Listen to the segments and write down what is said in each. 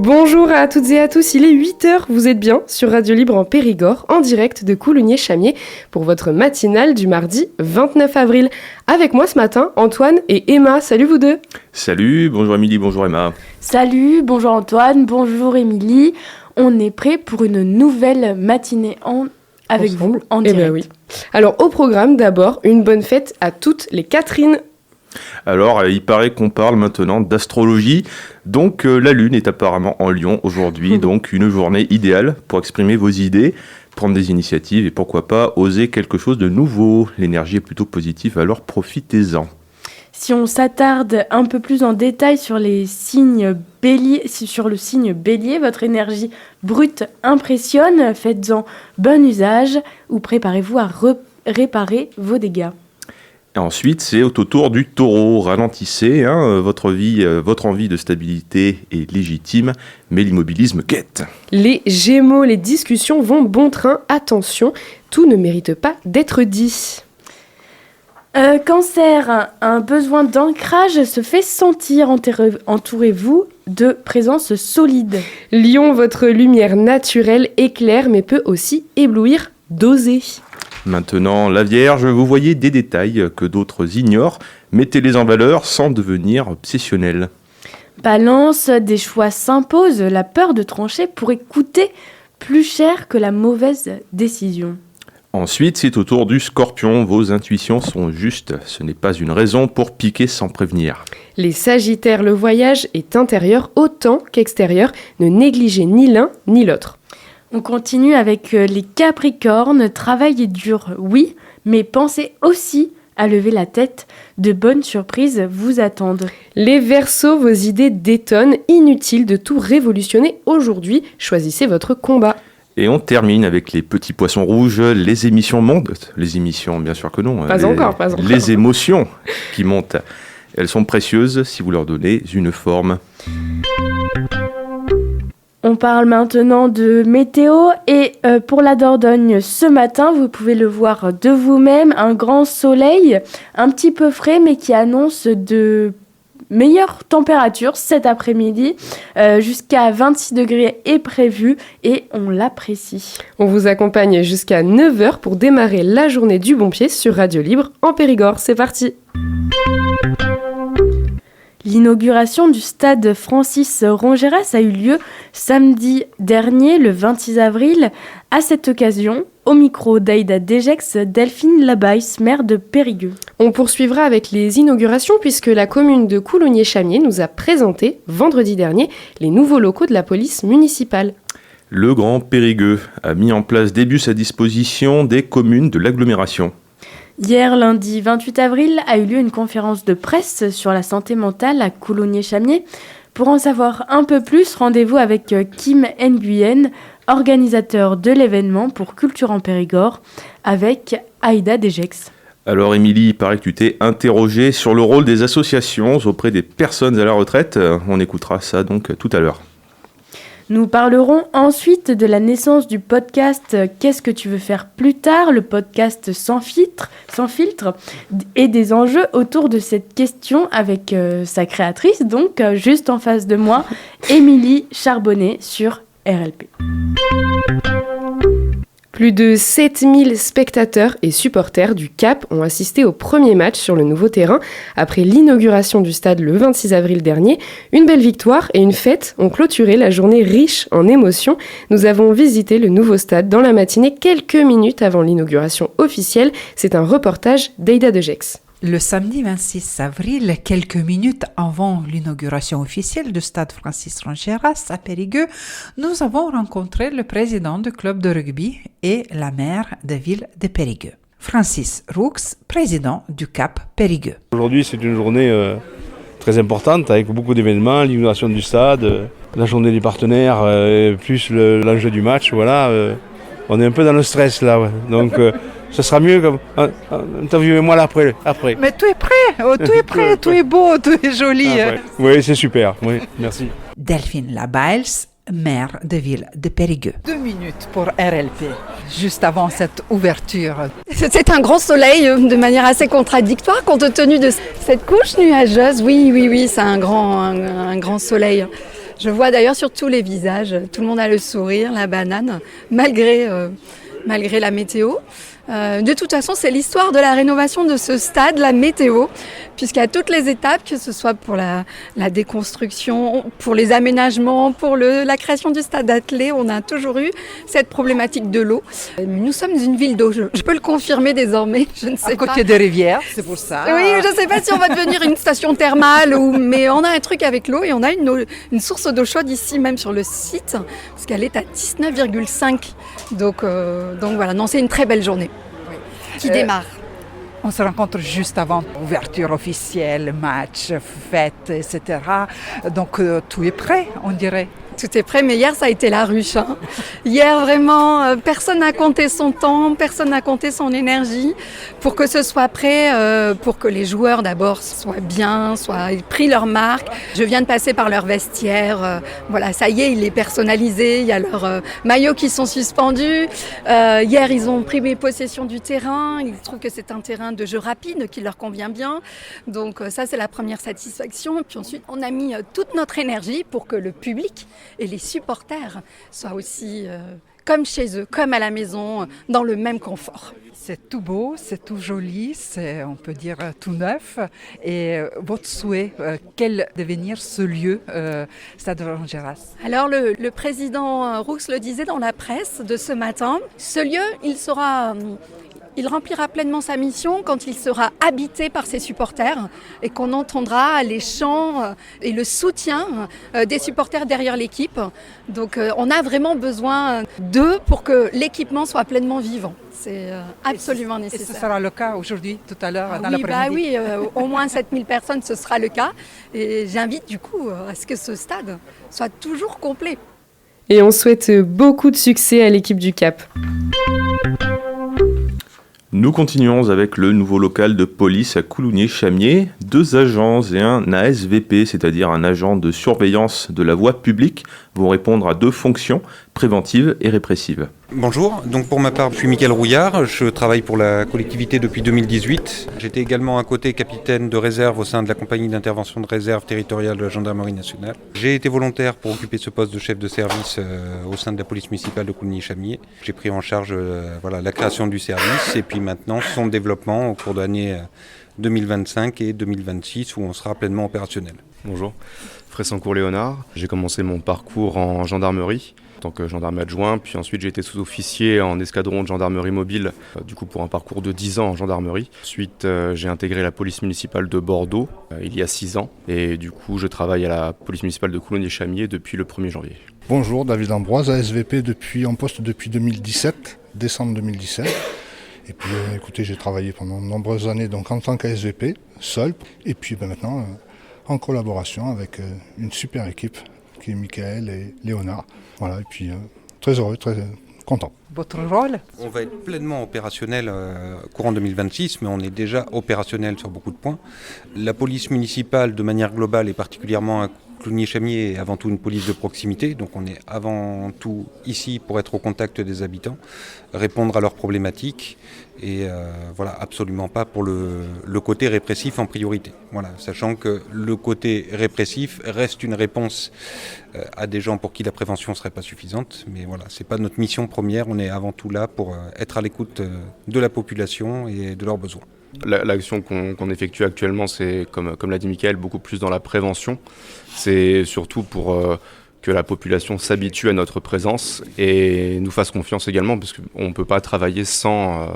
Bonjour à toutes et à tous, il est 8h, vous êtes bien sur Radio Libre en Périgord, en direct de Coulugné-Chamiers pour votre matinale du mardi 29 avril. Avec moi ce matin, Antoine et Emma, salut vous deux. Salut, bonjour Émilie, bonjour Emma. Salut, bonjour Antoine, bonjour Émilie. On est prêts pour une nouvelle matinée avec vous en direct. Ben oui. Alors au programme d'abord, une bonne fête à toutes les Catherine. Alors, il paraît qu'on parle maintenant d'astrologie, donc la Lune est apparemment en Lion aujourd'hui, donc une journée idéale pour exprimer vos idées, prendre des initiatives et pourquoi pas oser quelque chose de nouveau. L'énergie est plutôt positive, alors profitez-en. Si on s'attarde un peu plus en détail sur le signe Bélier, votre énergie brute impressionne, faites-en bon usage ou préparez-vous à réparer vos dégâts. Et ensuite, c'est au tour du Taureau. Ralentissez, votre envie de stabilité est légitime, mais l'immobilisme guette. Les Gémeaux, les discussions vont bon train, attention, tout ne mérite pas d'être dit. Cancer, un besoin d'ancrage se fait sentir. Entourez-vous de présences solides. Lion, votre lumière naturelle éclaire mais peut aussi éblouir, dosez. Maintenant, la Vierge, vous voyez des détails que d'autres ignorent, mettez-les en valeur sans devenir obsessionnel. Balance, des choix s'imposent, la peur de trancher pourrait coûter plus cher que la mauvaise décision. Ensuite, c'est au tour du Scorpion, vos intuitions sont justes, ce n'est pas une raison pour piquer sans prévenir. Les Sagittaires, le voyage est intérieur autant qu'extérieur, ne négligez ni l'un ni l'autre. On continue avec les Capricornes. Travaillez dur, oui, mais pensez aussi à lever la tête. De bonnes surprises vous attendent. Les Verseaux, vos idées détonnent. Inutile de tout révolutionner aujourd'hui. Choisissez votre combat. Et on termine avec les petits poissons rouges, les émissions montent. Les émissions, bien sûr que non. Pas encore. Les émotions qui montent. Elles sont précieuses si vous leur donnez une forme. On parle maintenant de météo et pour la Dordogne, ce matin, vous pouvez le voir de vous-même, un grand soleil, un petit peu frais mais qui annonce de meilleures températures cet après-midi. Jusqu'à 26 degrés est prévu et on l'apprécie. On vous accompagne jusqu'à 9h pour démarrer la journée du bon pied sur Radio Libre en Périgord. C'est parti! L'inauguration du stade Francis Rongeras a eu lieu samedi dernier, le 26 avril. À cette occasion, au micro d'Aïda Degex, Delphine Labaisse, maire de Périgueux. On poursuivra avec les inaugurations puisque la commune de Coulugné-Chamiers nous a présenté vendredi dernier les nouveaux locaux de la police municipale. Le Grand Périgueux a mis en place des bus à disposition des communes de l'agglomération. Hier, lundi 28 avril, a eu lieu une conférence de presse sur la santé mentale à Coulugné-Chamiers. Pour en savoir un peu plus, rendez-vous avec Kim Nguyen, organisateur de l'événement pour Culture en Périgord, avec Aïda Degex. Alors Émilie, il paraît que tu t'es interrogée sur le rôle des associations auprès des personnes à la retraite. On écoutera ça donc tout à l'heure. Nous parlerons ensuite de la naissance du podcast « Qu'est-ce que tu veux faire plus tard ?», le podcast sans filtre, et des enjeux autour de cette question avec sa créatrice, donc juste en face de moi, Émilie Charbonnet sur RLP. Plus de 7000 spectateurs et supporters du CAP ont assisté au premier match sur le nouveau terrain après l'inauguration du stade le 26 avril dernier. Une belle victoire et une fête ont clôturé la journée riche en émotions. Nous avons visité le nouveau stade dans la matinée quelques minutes avant l'inauguration officielle. C'est un reportage d'Aïda Degex. Le samedi 26 avril, quelques minutes avant l'inauguration officielle du stade Francis Rongeras à Périgueux, nous avons rencontré le président du club de rugby et la maire de ville de Périgueux. Francis Roux, président du CAP Périgueux. Aujourd'hui, c'est une journée très importante avec beaucoup d'événements, l'inauguration du stade, la journée des partenaires, plus l'enjeu du match. Voilà, on est un peu dans le stress là, ouais. Donc ce sera mieux comme interviewez-moi là après. Mais tout est prêt, tout est prêt, tout est beau, tout est joli. Oui, c'est super, oui, merci. Delphine Labaisse, maire de ville de Périgueux. 2 minutes pour RLP, juste avant cette ouverture. C'est un grand soleil de manière assez contradictoire compte tenu de cette couche nuageuse. Oui, c'est un grand soleil. Je vois d'ailleurs sur tous les visages, tout le monde a le sourire, la banane, malgré la météo. De toute façon, c'est l'histoire de la rénovation de ce stade, la météo, puisqu'à toutes les étapes, que ce soit pour la déconstruction, pour les aménagements, pour la création du stade attelé, on a toujours eu cette problématique de l'eau. Nous sommes une ville d'eau, je peux le confirmer désormais, je ne sais pas. À côté des rivières, c'est pour ça. Oui, je ne sais pas si on va devenir une station thermale, mais on a un truc avec l'eau et on a une source d'eau chaude ici, même sur le site, parce qu'elle est à 19,5. Donc voilà, non, c'est une très belle journée qui démarre. On se rencontre juste avant l'ouverture officielle, match, fête, etc. Donc tout est prêt, on dirait. Tout est prêt, mais hier, ça a été la ruche. Hier, vraiment, personne n'a compté son temps, personne n'a compté son énergie pour que ce soit prêt, pour que les joueurs, d'abord, soient bien, aient pris leur marque. Je viens de passer par leur vestiaire. Voilà, ça y est, il est personnalisé. Il y a leurs maillots qui sont suspendus. Hier, ils ont pris possession du terrain. Ils trouvent que c'est un terrain de jeu rapide qui leur convient bien. Donc ça, c'est la première satisfaction. Puis ensuite, on a mis toute notre énergie pour que le public et les supporters soient aussi comme chez eux, comme à la maison, dans le même confort. C'est tout beau, c'est tout joli, c'est, on peut dire, tout neuf. Et votre souhait, quel devenir ce lieu, Stade Roland-Garros? Alors le président Roux le disait dans la presse de ce matin, ce lieu, il remplira pleinement sa mission quand il sera habité par ses supporters et qu'on entendra les chants et le soutien des supporters derrière l'équipe. Donc on a vraiment besoin d'eux pour que l'équipement soit pleinement vivant. C'est absolument nécessaire. Et ce sera le cas aujourd'hui, tout à l'heure, dans l'après-midi? Au moins 7000 personnes, ce sera le cas. Et j'invite du coup à ce que ce stade soit toujours complet. Et on souhaite beaucoup de succès à l'équipe du Cap. Nous continuons avec le nouveau local de police à Coulommiers-Chamiers. 2 agents et un ASVP, c'est-à-dire un agent de surveillance de la voie publique, vont répondre à 2 fonctions, préventives et répressives. Bonjour, donc pour ma part, je suis Mickaël Rouillard, je travaille pour la collectivité depuis 2018. J'étais également à côté capitaine de réserve au sein de la compagnie d'intervention de réserve territoriale de la gendarmerie nationale. J'ai été volontaire pour occuper ce poste de chef de service au sein de la police municipale de Coulommiers-Chamiers. J'ai pris en charge la création du service et puis maintenant son développement au cours de l'année 2025 et 2026 où on sera pleinement opérationnel. Bonjour, Fressancourt-Léonard. J'ai commencé mon parcours en gendarmerie en tant que gendarme adjoint, puis ensuite j'ai été sous-officier en escadron de gendarmerie mobile, du coup pour un parcours de 10 ans en gendarmerie. Ensuite j'ai intégré la police municipale de Bordeaux il y a 6 ans et du coup je travaille à la police municipale de Coulommiers-Chamiers depuis le 1er janvier. Bonjour, David Ambroise, ASVP en poste depuis 2017, décembre 2017. Et puis écoutez, j'ai travaillé pendant de nombreuses années donc en tant qu'ASVP, seul, et puis maintenant en collaboration avec une super équipe qui est Mickaël et Léonard. Voilà, et puis très heureux, très content. Votre rôle? On va être pleinement opérationnel courant 2026, mais on est déjà opérationnel sur beaucoup de points. La police municipale, de manière globale, et particulièrement à Coulommiers-Chamiers, est avant tout une police de proximité, donc on est avant tout ici pour être au contact des habitants, répondre à leurs problématiques, et absolument pas pour le côté répressif en priorité. Voilà, sachant que le côté répressif reste une réponse à des gens pour qui la prévention ne serait pas suffisante, mais voilà, c'est pas notre mission première, on est avant tout là pour être à l'écoute de la population et de leurs besoins. L'action qu'on effectue actuellement, c'est, comme l'a dit Mickaël, beaucoup plus dans la prévention. C'est surtout pour que la population s'habitue à notre présence et nous fasse confiance également, parce qu'on ne peut pas travailler sans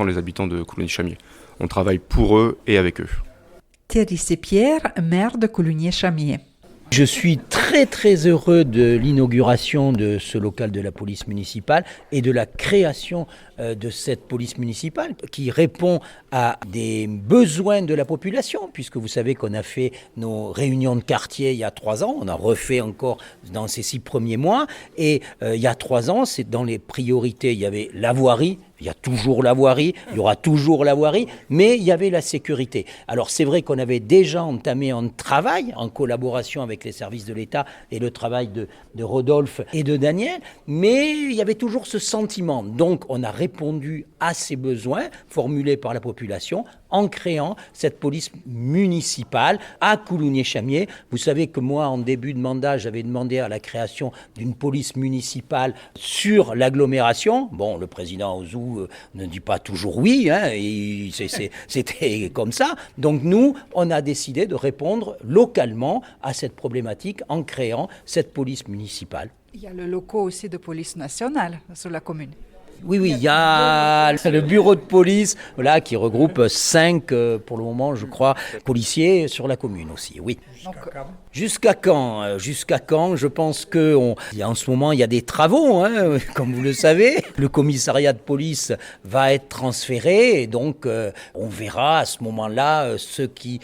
les habitants de Coulommiers-Chamiers. On travaille pour eux et avec eux. Thierry Sepierre, maire de Coulommiers-Chamiers. Je suis très très heureux de l'inauguration de ce local de la police municipale et de la création de cette police municipale qui répond à des besoins de la population, puisque vous savez qu'on a fait nos réunions de quartier il y a 3 ans, on a refait encore dans ces 6 premiers mois, et il y a 3 ans, c'est dans les priorités, il y avait la voirie. Il y a toujours la voirie, il y aura toujours la voirie, mais il y avait la sécurité. Alors c'est vrai qu'on avait déjà entamé un travail en collaboration avec les services de l'État et le travail de Rodolphe et de Daniel, mais il y avait toujours ce sentiment. Donc on a répondu à ces besoins formulés par la population en créant cette police municipale à Coulommiers-Chamiers. Vous savez que moi, en début de mandat, j'avais demandé à la création d'une police municipale sur l'agglomération. Bon, le président Ouzou ne dit pas toujours oui, hein, c'était comme ça. Donc nous, on a décidé de répondre localement à cette problématique en créant cette police municipale. Il y a le locaux aussi de police nationale sur la commune. Oui, il y a le bureau de police qui regroupe 5, pour le moment, je crois, policiers sur la commune aussi, oui. Jusqu'à quand ? Je pense qu'en ce moment, il y a des travaux, hein, comme vous le savez. Le commissariat de police va être transféré et donc on verra à ce moment-là ce qui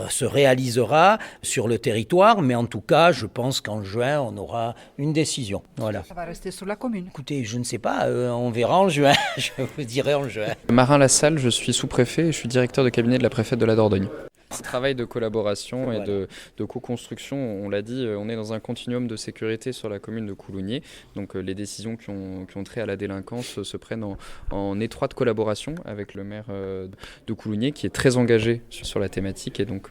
se réalisera sur le territoire. Mais en tout cas, je pense qu'en juin, on aura une décision. Voilà. Ça va rester sur la commune. Écoutez, je ne sais pas, on verra en juin. Je vous dirai en juin. Marin Lassalle, je suis sous-préfet et je suis directeur de cabinet de la préfète de la Dordogne. Ce travail de collaboration et de co-construction, on l'a dit, on est dans un continuum de sécurité sur la commune de Coulommiers. Donc les décisions qui ont trait à la délinquance se prennent en étroite collaboration avec le maire de Coulommiers qui est très engagé sur la thématique. Et donc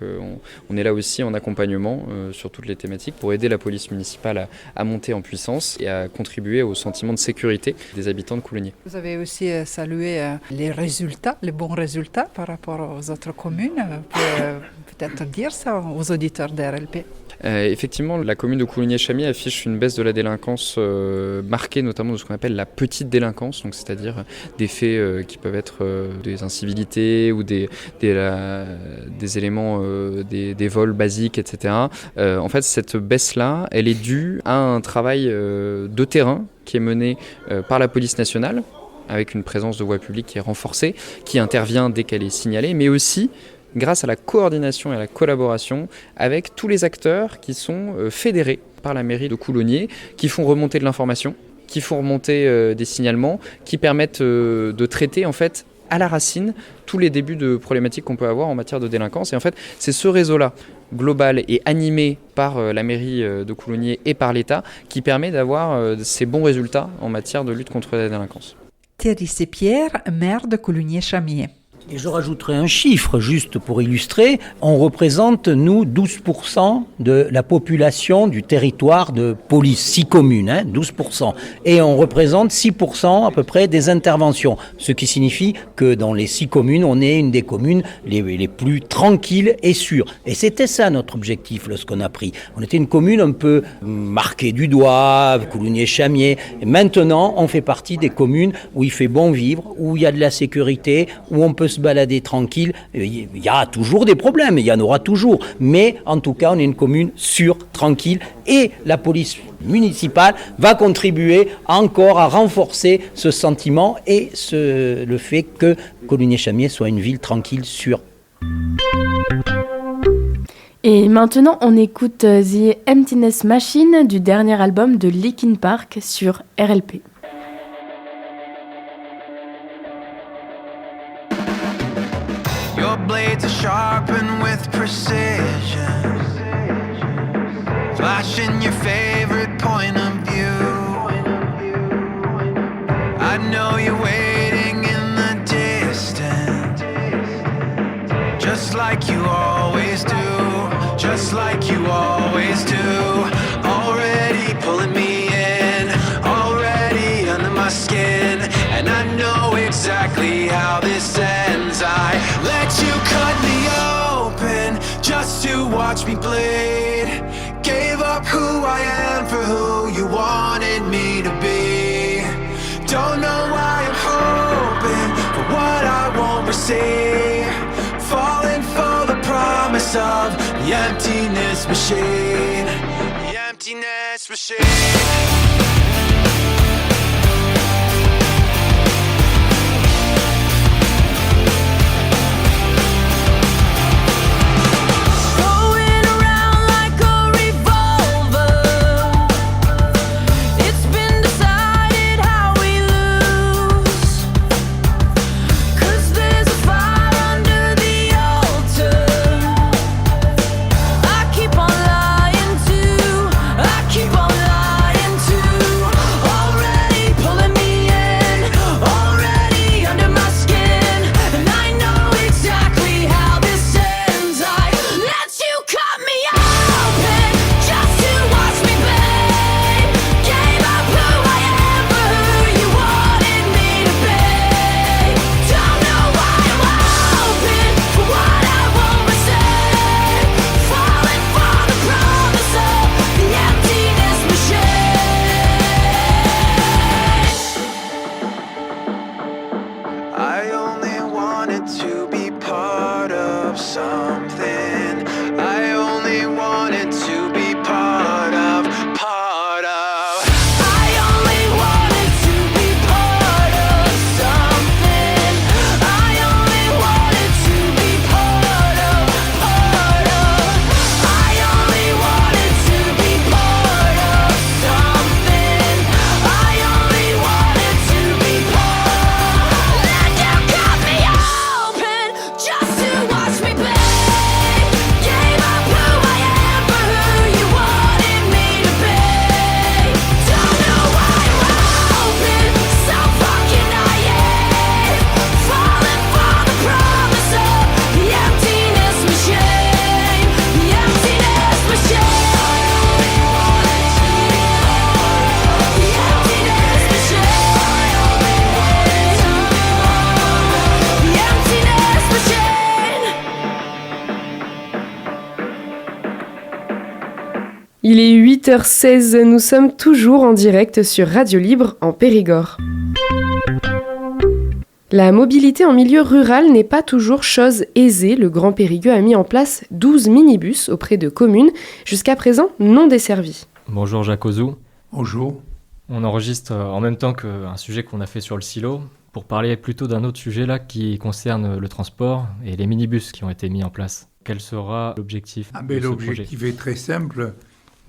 on est là aussi en accompagnement sur toutes les thématiques pour aider la police municipale à monter en puissance et à contribuer au sentiment de sécurité des habitants de Coulommiers. Vous avez aussi salué les résultats, les bons résultats par rapport aux autres communes. Peut-être dire ça aux auditeurs d'RLP. Effectivement, la commune de Coulommiers-Chamiers affiche une baisse de la délinquance marquée notamment de ce qu'on appelle la petite délinquance, donc c'est-à-dire des faits qui peuvent être des incivilités ou des éléments, des vols basiques, etc. En fait, cette baisse-là, elle est due à un travail de terrain qui est mené par la police nationale, avec une présence de voie publique qui est renforcée, qui intervient dès qu'elle est signalée, mais aussi grâce à la coordination et à la collaboration avec tous les acteurs qui sont fédérés par la mairie de Coulommiers, qui font remonter de l'information, qui font remonter des signalements, qui permettent de traiter en fait à la racine tous les débuts de problématiques qu'on peut avoir en matière de délinquance. Et en fait, c'est ce réseau-là, global et animé par la mairie de Coulommiers et par l'État, qui permet d'avoir ces bons résultats en matière de lutte contre la délinquance. Thierry Sepierre, maire de Coulommiers-Chamiers. Et je rajouterai un chiffre juste pour illustrer. On représente, nous, 12% de la population du territoire de police, 6 communes, 12%. Et on représente 6% à peu près des interventions. Ce qui signifie que dans les 6 communes, on est une des communes les plus tranquilles et sûres. Et c'était ça notre objectif lorsqu'on a pris. On était une commune un peu marquée du doigt, Coulommiers-Chamiers. Et maintenant, on fait partie des communes où il fait bon vivre, où il y a de la sécurité, où on peut se balader tranquille. Il y a toujours des problèmes, il y en aura toujours, mais en tout cas on est une commune sûre, tranquille, et la police municipale va contribuer encore à renforcer ce sentiment et le fait que Coulommiers-Chamiers soit une ville tranquille, sûre. Et maintenant on écoute The Emptiness Machine du dernier album de Linkin Park sur RLP. Your blades are sharpened with precision, flashing your favorite point of view. I know you're waiting in the distance, just like you always do, just like you always do. Already pulling me in, already under my skin, and I know exactly how this ends. I let you cut me open just to watch me bleed. Gave up who I am for who you wanted me to be. Don't know why I'm hoping for what I won't receive. Falling for the promise of the emptiness machine. The emptiness machine. Keep on lying to Il est 8h16, nous sommes toujours en direct sur Radio Libre en Périgord. La mobilité en milieu rural n'est pas toujours chose aisée. Le Grand Périgueux a mis en place 12 minibus auprès de communes, jusqu'à présent non desservis. Bonjour Jacques Ozou. Bonjour. On enregistre en même temps qu'un sujet qu'on a fait sur le silo, pour parler plutôt d'un autre sujet là qui concerne le transport et les minibus qui ont été mis en place. Quel sera l'objectif de ce L'objectif projet ? est très simple.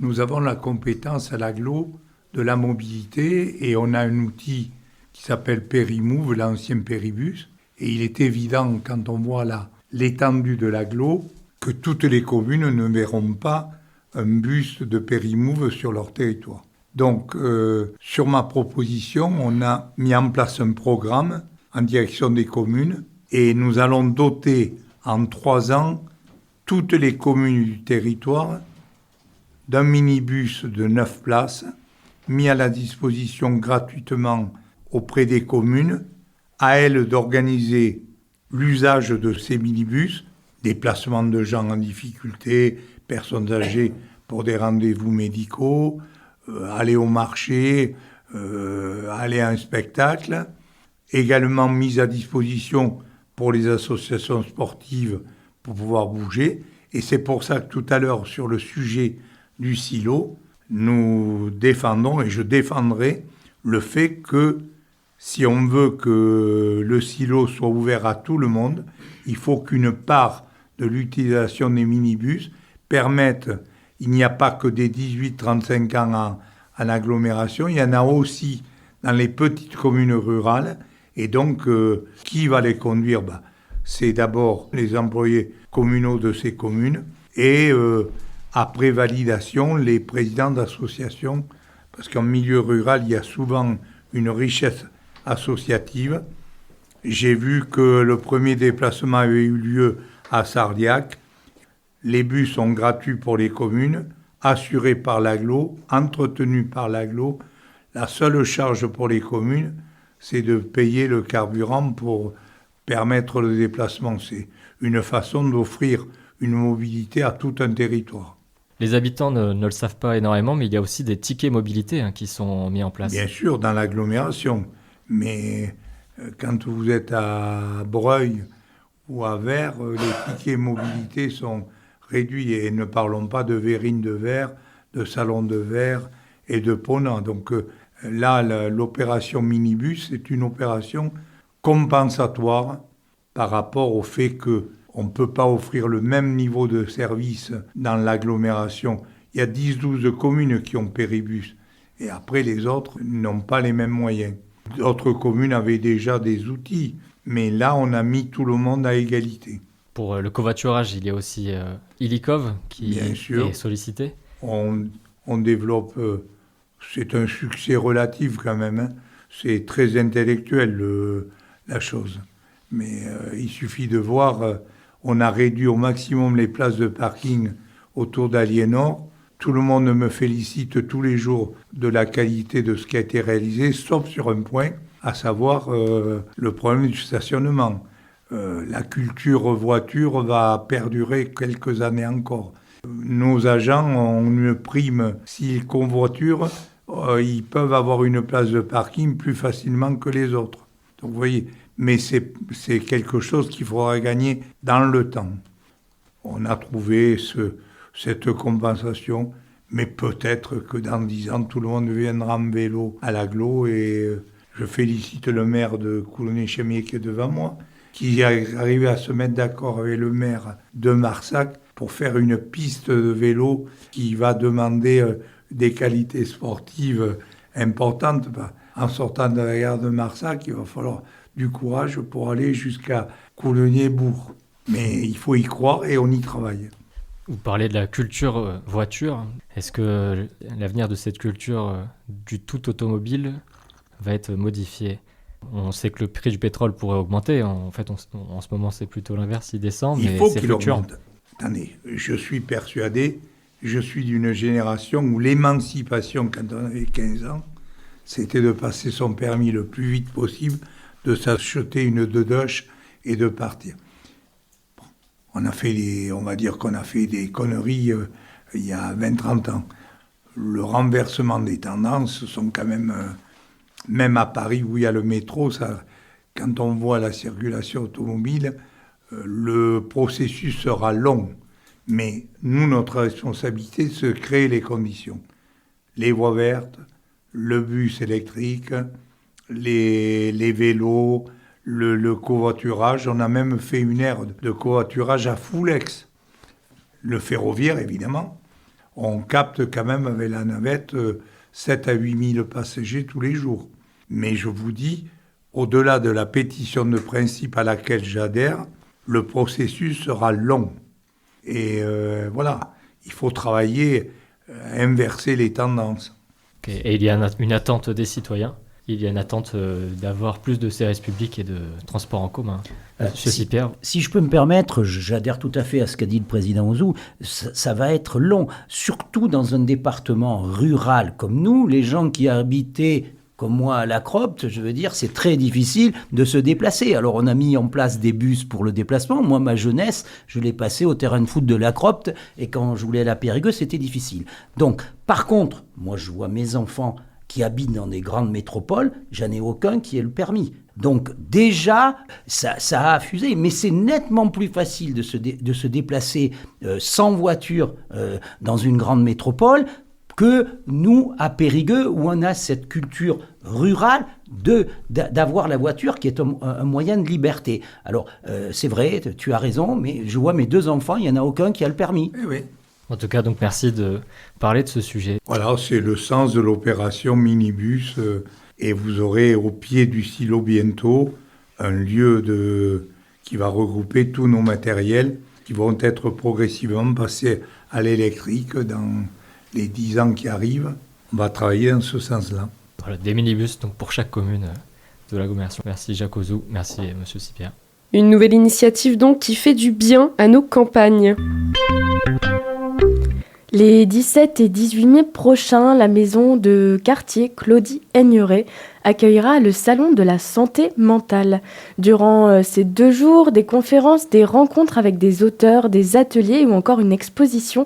Nous avons la compétence à l'agglo de la mobilité et on a un outil qui s'appelle Périmove, l'ancien Péribus. Et il est évident, quand on voit l'étendue de l'agglo, que toutes les communes ne verront pas un bus de Périmove sur leur territoire. Donc, sur ma proposition, on a mis en place un programme en direction des communes et nous allons doter en 3 ans toutes les communes du territoire d'un minibus de 9 places mis à la disposition gratuitement auprès des communes, à elles d'organiser l'usage de ces minibus, déplacement de gens en difficulté, personnes âgées pour des rendez-vous médicaux, aller au marché, aller à un spectacle, également mise à disposition pour les associations sportives pour pouvoir bouger. Et c'est pour ça que tout à l'heure, sur le sujet du silo, nous défendons, et je défendrai, le fait que si on veut que le silo soit ouvert à tout le monde, il faut qu'une part de l'utilisation des minibus permette, il n'y a pas que des 18-35 ans en agglomération, il y en a aussi dans les petites communes rurales. Et donc, qui va les conduire ? C'est d'abord les employés communaux de ces communes et après validation, les présidents d'associations, parce qu'en milieu rural, il y a souvent une richesse associative. J'ai vu que le premier déplacement avait eu lieu à Sardiac. Les bus sont gratuits pour les communes, assurés par l'agglo, entretenus par l'agglo. La seule charge pour les communes, c'est de payer le carburant pour permettre le déplacement. C'est une façon d'offrir une mobilité à tout un territoire. Les habitants ne le savent pas énormément, mais il y a aussi des tickets mobilité qui sont mis en place. Bien sûr, dans l'agglomération. Mais quand vous êtes à Breuil ou à Vers, les tickets mobilité sont réduits. Et ne parlons pas de Vérines de Vers, de Salon de Vers et de Ponant. Donc là, l'opération minibus est une opération compensatoire par rapport au fait qu'on ne peut pas offrir le même niveau de service dans l'agglomération. Il y a 10-12 communes qui ont Péribus et après les autres n'ont pas les mêmes moyens. D'autres communes avaient déjà des outils, mais là on a mis tout le monde à égalité. Pour le covoiturage, il y a aussi Illikov qui est sollicité. On développe, c'est un succès relatif quand même, hein. C'est très intellectuel la chose. Mais il suffit de voir, on a réduit au maximum les places de parking autour d'Aliénor. Tout le monde me félicite tous les jours de la qualité de ce qui a été réalisé, sauf sur un point, à savoir le problème du stationnement. La culture voiture va perdurer quelques années encore. Nos agents ont une prime s'ils convoiturent, ils peuvent avoir une place de parking plus facilement que les autres. Donc vous voyez, mais c'est quelque chose qu'il faudra gagner dans le temps. On a trouvé cette compensation, mais peut-être que dans 10 ans, tout le monde viendra en vélo à l'agglo et je félicite le maire de Coulonné-Chamier qui est devant moi, qui est arrivé à se mettre d'accord avec le maire de Marsac pour faire une piste de vélo qui va demander des qualités sportives importantes. En sortant de la gare de Marsac, il va falloir du courage pour aller jusqu'à Coulonné-Bourg. Mais il faut y croire et on y travaille. Vous parlez de la culture voiture. Est-ce que l'avenir de cette culture du tout automobile va être modifié ? On sait que le prix du pétrole pourrait augmenter. En fait, en ce moment, c'est plutôt l'inverse. Il descend, mais il faut c'est qu'il fluctuant. augmente. Attendez, je suis persuadé, je suis d'une génération où l'émancipation, quand on avait 15 ans, c'était de passer son permis le plus vite possible, de s'acheter une Dodoche et de partir. Bon, on va dire qu'on a fait des conneries il y a 20-30 ans. le renversement des tendances, ce sont quand même à Paris où il y a le métro, quand on voit la circulation automobile, le processus sera long. Mais nous, notre responsabilité, c'est de créer les conditions. Les voies vertes, le bus électrique, les vélos, le covoiturage. On a même fait une aire de covoiturage à Foulex. Le ferroviaire, évidemment. On capte quand même avec la navette 7 à 8 000 passagers tous les jours. Mais je vous dis, au-delà de la pétition de principe à laquelle j'adhère, le processus sera long. Et voilà, il faut travailler à inverser les tendances. Okay. Et il y a une attente des citoyens. Il y a une attente d'avoir plus de services publics et de transports en commun. Si je peux me permettre, j'adhère tout à fait à ce qu'a dit le président Ouzou, ça va être long, surtout dans un département rural comme nous, les gens qui habitaient comme moi à la Cropte, je veux dire, c'est très difficile de se déplacer. Alors on a mis en place des bus pour le déplacement. Moi, ma jeunesse, je l'ai passée au terrain de foot de la Cropte et quand je voulais aller à Périgueux, c'était difficile. Donc, par contre, moi je vois mes enfants qui habitent dans des grandes métropoles, j'en ai aucun qui ait le permis. Donc déjà, ça a fusé, mais c'est nettement plus facile de se déplacer sans voiture dans une grande métropole que nous, à Périgueux, où on a cette culture rurale d'avoir la voiture qui est un moyen de liberté. Alors, c'est vrai, tu as raison, mais je vois mes 2 enfants, il n'y en a aucun qui a le permis. Eh oui. En tout cas, donc merci de parler de ce sujet. Voilà, c'est le sens de l'opération Minibus. Et vous aurez au pied du silo bientôt un lieu qui va regrouper tous nos matériels qui vont être progressivement passés à l'électrique dans les 10 ans qui arrivent. On va travailler dans ce sens-là. Voilà, des minibus donc pour chaque commune de l'agglomération. Merci Jacques Ouzou, merci Monsieur Sipierre. Une nouvelle initiative donc qui fait du bien à nos campagnes. Les 17 et 18 mai prochains, la maison de quartier Claudie Aigneret accueillera le salon de la santé mentale. Durant ces 2 jours, des conférences, des rencontres avec des auteurs, des ateliers ou encore une exposition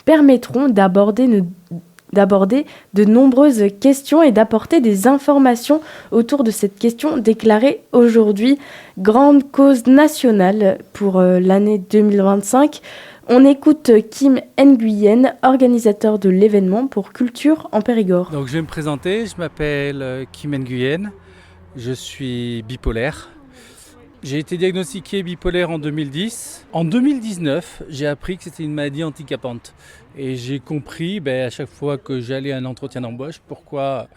permettront d'aborder de nombreuses questions et d'apporter des informations autour de cette question déclarée aujourd'hui grande cause nationale pour l'année 2025. On écoute Kim Nguyen, organisateur de l'événement pour Culture en Périgord. Donc je vais me présenter, je m'appelle Kim Nguyen, je suis bipolaire. J'ai été diagnostiqué bipolaire en 2010. En 2019, j'ai appris que c'était une maladie handicapante. Et j'ai compris à chaque fois que j'allais à un entretien d'embauche pourquoi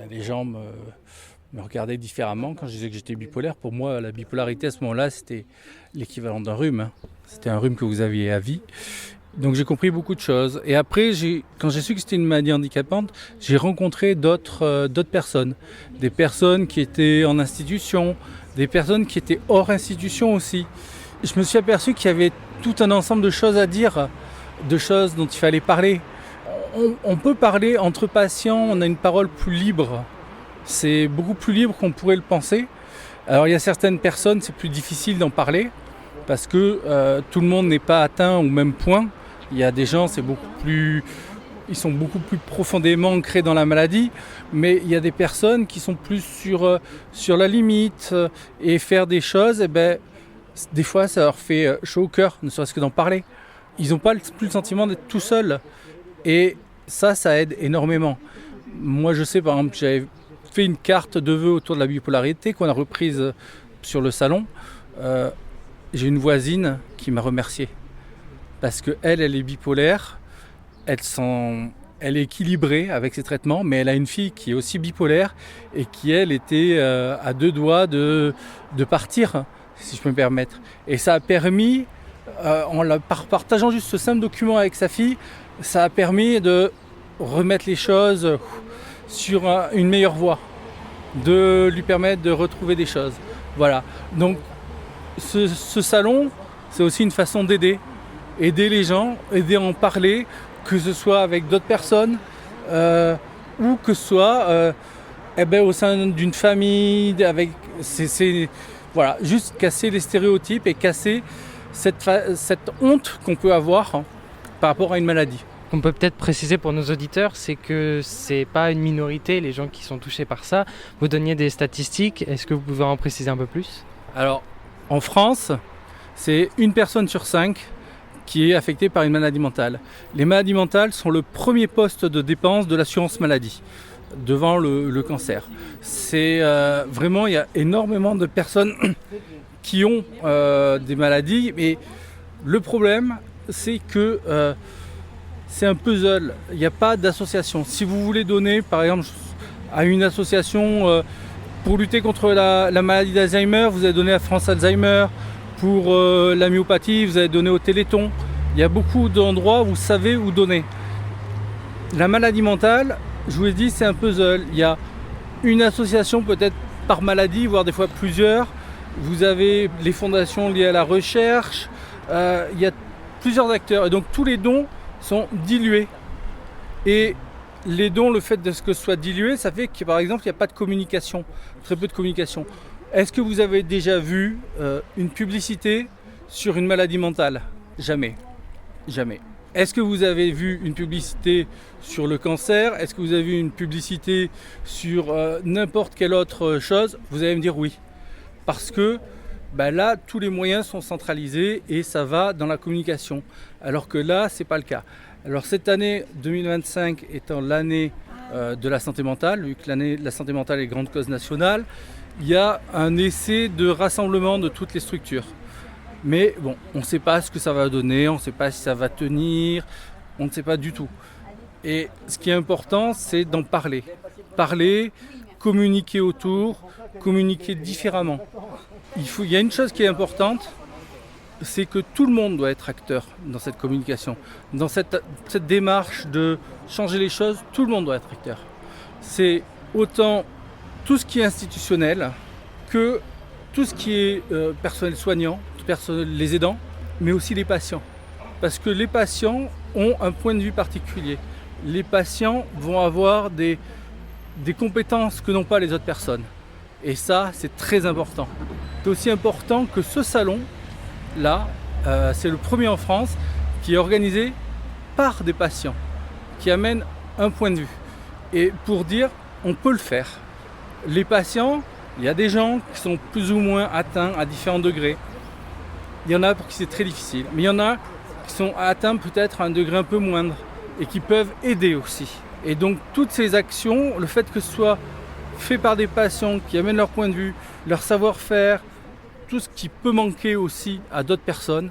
les gens me regardaient différemment quand je disais que j'étais bipolaire. Pour moi, la bipolarité à ce moment-là, c'était l'équivalent d'un rhume. C'était un rhume que vous aviez à vie. Donc j'ai compris beaucoup de choses. Et après, quand j'ai su que c'était une maladie handicapante, j'ai rencontré d'autres personnes. Des personnes qui étaient en institution, des personnes qui étaient hors institution aussi. Je me suis aperçu qu'il y avait tout un ensemble de choses à dire, de choses dont il fallait parler. On peut parler entre patients, on a une parole plus libre. C'est beaucoup plus libre qu'on pourrait le penser. Alors il y a certaines personnes, c'est plus difficile d'en parler parce que tout le monde n'est pas atteint au même point. Il y a des gens, ils sont beaucoup plus profondément ancrés dans la maladie, mais il y a des personnes qui sont plus sur la limite et faire des choses, des fois ça leur fait chaud au cœur, ne serait-ce que d'en parler. Ils n'ont pas plus le sentiment d'être tout seuls et ça aide énormément. Moi je sais par exemple, j'avais fait une carte de vœux autour de la bipolarité qu'on a reprise sur le salon. J'ai une voisine qui m'a remercié parce qu'elle est bipolaire, elle est équilibrée avec ses traitements, mais elle a une fille qui est aussi bipolaire et qui, elle, était à 2 doigts de partir, si je peux me permettre. Et ça a permis, par partageant juste ce simple document avec sa fille, ça a permis de remettre les choses sur une meilleure voie, de lui permettre de retrouver des choses. Voilà. Donc, ce salon, c'est aussi une façon d'aider les gens, aider à en parler, que ce soit avec d'autres personnes ou que ce soit au sein d'une famille, voilà, juste casser les stéréotypes et casser cette honte qu'on peut avoir par rapport à une maladie. qu'on peut peut-être préciser pour nos auditeurs, c'est que c'est pas une minorité, les gens qui sont touchés par ça. Vous donniez des statistiques, est-ce que vous pouvez en préciser un peu plus ? Alors, en France, c'est 1 personne sur 5 qui est affectée par une maladie mentale. Les maladies mentales sont le premier poste de dépense de l'assurance maladie, devant le cancer. C'est vraiment, il y a énormément de personnes qui ont des maladies, mais le problème, c'est que c'est un puzzle, il n'y a pas d'association. Si vous voulez donner, par exemple, à une association pour lutter contre la maladie d'Alzheimer, vous allez donner à France Alzheimer. Pour la myopathie, vous allez donner au Téléthon. Il y a beaucoup d'endroits où vous savez où donner. La maladie mentale, je vous l'ai dit, c'est un puzzle. Il y a une association peut-être par maladie, voire des fois plusieurs. Vous avez les fondations liées à la recherche. Il y a plusieurs acteurs. Et donc tous les dons sont dilués. Et les dons, le fait de ce que ce soit dilué, ça fait que par exemple, il n'y a pas de communication. Très peu de communication. Est-ce que vous avez déjà vu une publicité sur une maladie mentale ? Jamais. Jamais. Est-ce que vous avez vu une publicité sur le cancer ? Est-ce que vous avez vu une publicité sur n'importe quelle autre chose ? Vous allez me dire oui. Parce que là, tous les moyens sont centralisés et ça va dans la communication. Alors que là, ce n'est pas le cas. Alors cette année 2025 étant l'année de la santé mentale, vu que l'année de la santé mentale est grande cause nationale, il y a un essai de rassemblement de toutes les structures. Mais bon, on ne sait pas ce que ça va donner, on ne sait pas si ça va tenir, on ne sait pas du tout. Et ce qui est important, c'est d'en parler. Parler, communiquer autour, communiquer différemment. Il y a une chose qui est importante, c'est que tout le monde doit être acteur dans cette communication. Dans cette démarche de changer les choses, tout le monde doit être acteur. C'est autant tout ce qui est institutionnel que tout ce qui est personnel soignant, les aidants, mais aussi les patients. Parce que les patients ont un point de vue particulier. Les patients vont avoir des compétences que n'ont pas les autres personnes. Et ça, c'est très important. C'est aussi important que ce salon-là, c'est le premier en France qui est organisé par des patients, qui amène un point de vue. Et pour dire, on peut le faire. Les patients, il y a des gens qui sont plus ou moins atteints à différents degrés. Il y en a pour qui c'est très difficile, mais il y en a qui sont atteints peut-être à un degré un peu moindre et qui peuvent aider aussi. Et donc toutes ces actions, le fait que ce soit fait par des patients qui amènent leur point de vue, leur savoir-faire, tout ce qui peut manquer aussi à d'autres personnes,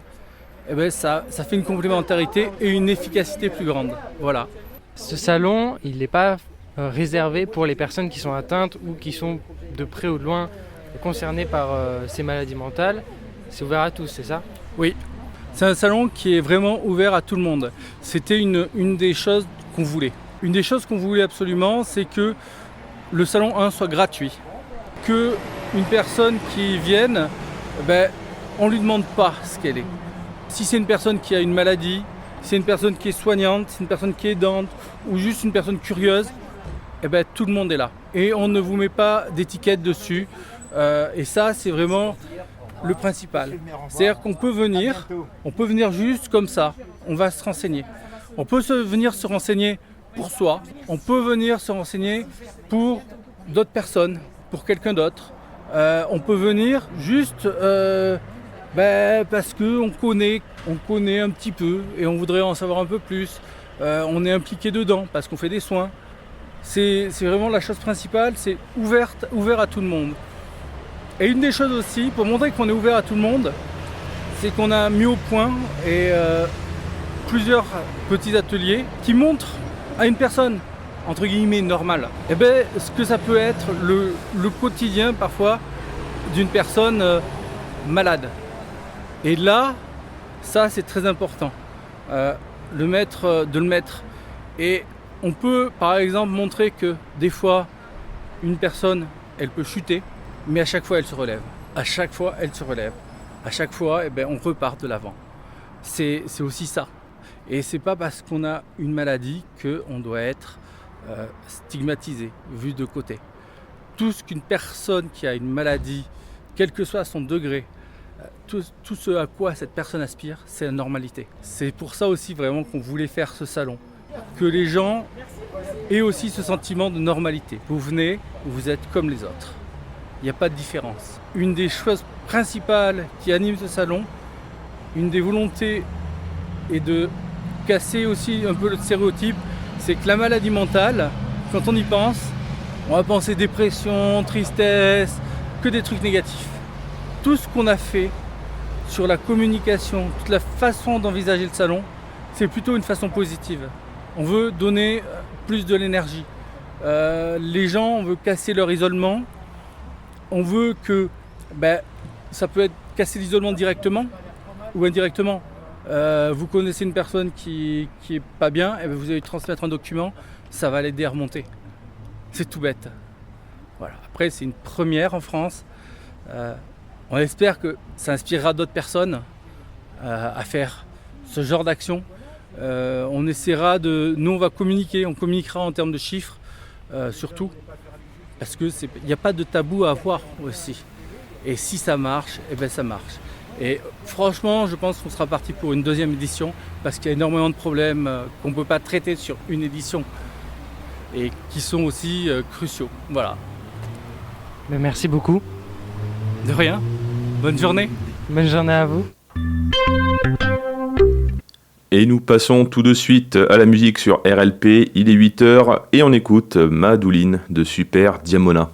ça fait une complémentarité et une efficacité plus grande. Voilà. Ce salon, il n'est pas réservé pour les personnes qui sont atteintes ou qui sont de près ou de loin concernées par ces maladies mentales. C'est ouvert à tous, c'est ça ? Oui, c'est un salon qui est vraiment ouvert à tout le monde. C'était une des choses qu'on voulait. Une des choses qu'on voulait absolument, c'est que le salon 1 soit gratuit. Qu'une personne qui vienne, on ne lui demande pas ce qu'elle est. Si c'est une personne qui a une maladie, si c'est une personne qui est soignante, si c'est une personne qui est aidante ou juste une personne curieuse, tout le monde est là. Et on ne vous met pas d'étiquette dessus. Et ça, c'est vraiment le principal. C'est-à-dire qu'on peut venir juste comme ça. On va se renseigner. On peut venir se renseigner pour soi. On peut venir se renseigner pour d'autres personnes, pour quelqu'un d'autre. On peut venir juste parce qu'on connaît un petit peu et on voudrait en savoir un peu plus. On est impliqué dedans parce qu'on fait des soins. C'est vraiment la chose principale, c'est ouvert à tout le monde. Et une des choses aussi, pour montrer qu'on est ouvert à tout le monde, c'est qu'on a mis au point plusieurs petits ateliers qui montrent à une personne, entre guillemets, normale, ce que ça peut être le quotidien parfois d'une personne malade. Et là, ça c'est très important, de le mettre. Et on peut par exemple montrer que des fois, une personne, elle peut chuter, mais à chaque fois elle se relève. À chaque fois elle se relève. À chaque fois, on repart de l'avant. C'est aussi ça. Et c'est pas parce qu'on a une maladie qu'on doit être stigmatisé, vu de côté. Tout ce qu'une personne qui a une maladie, quel que soit son degré, tout ce à quoi cette personne aspire, c'est la normalité. C'est pour ça aussi vraiment qu'on voulait faire ce salon. Que les gens aient aussi ce sentiment de normalité. Vous venez, vous êtes comme les autres. Il n'y a pas de différence. Une des choses principales qui animent ce salon, une des volontés est de casser aussi un peu le stéréotype, c'est que la maladie mentale, quand on y pense, on va penser dépression, tristesse, que des trucs négatifs. Tout ce qu'on a fait sur la communication, toute la façon d'envisager le salon, c'est plutôt une façon positive. On veut donner plus de l'énergie. Les gens, on veut casser leur isolement. On veut que, ça peut être casser l'isolement directement ou indirectement. Vous connaissez une personne qui est pas bien, et vous allez lui transmettre un document, ça va l'aider à remonter. C'est tout bête. Voilà. Après, c'est une première en France. On espère que ça inspirera d'autres personnes à faire ce genre d'action. On essaiera nous on va communiquer, on communiquera en termes de chiffres, surtout, parce qu'il n'y a pas de tabou à avoir aussi. Et si ça marche, ça marche. Et franchement, je pense qu'on sera parti pour une deuxième édition, parce qu'il y a énormément de problèmes qu'on ne peut pas traiter sur une édition, et qui sont aussi cruciaux. Voilà. Mais merci beaucoup. De rien. Bonne journée. Bonne journée à vous. Et nous passons tout de suite à la musique sur RLP. Il est 8h et on écoute Madouline de Super Diamona.